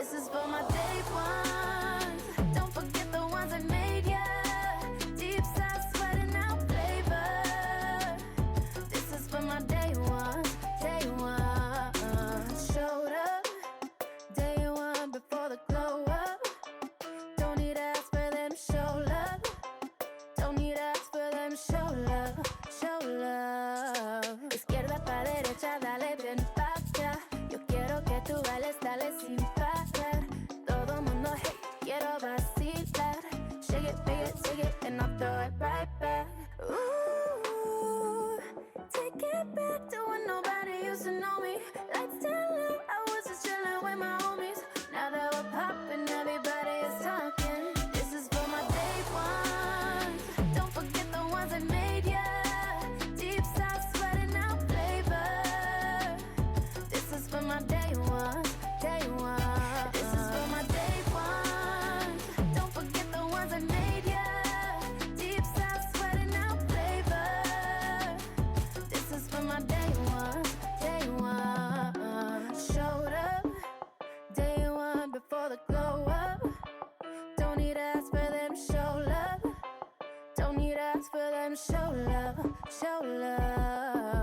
This is for my day ones. Don't forget the ones I made ya. Deep side sweating out flavor. This is for my day ones, day one. Showed up, day one before the glow up. Don't need ask for them show love. Don't need ask for them show love, show love. Izquierda pa' derecha, dale bien pa' acá. Yo quiero que tú bailes, dale sin parar. Todo mundo, hey, quiero vacilar. Shake it, and I'll throw it right back. Ooh, take it back to when nobody used to know me. Lights down low, I was just chilling with my homies. Now that we're popping, everybody is talking. This is for my day ones. Don't forget the ones I made ya. Deep side sweating out flavor. This is for my day ones, day one. This is for my day ones. Don't forget the ones I made ya. Deep side sweating out flavor. This is for my day ones, day one. Showed up, day one before the glow up. Don't need to ask for them show love. Don't need to ask for them show love, show love.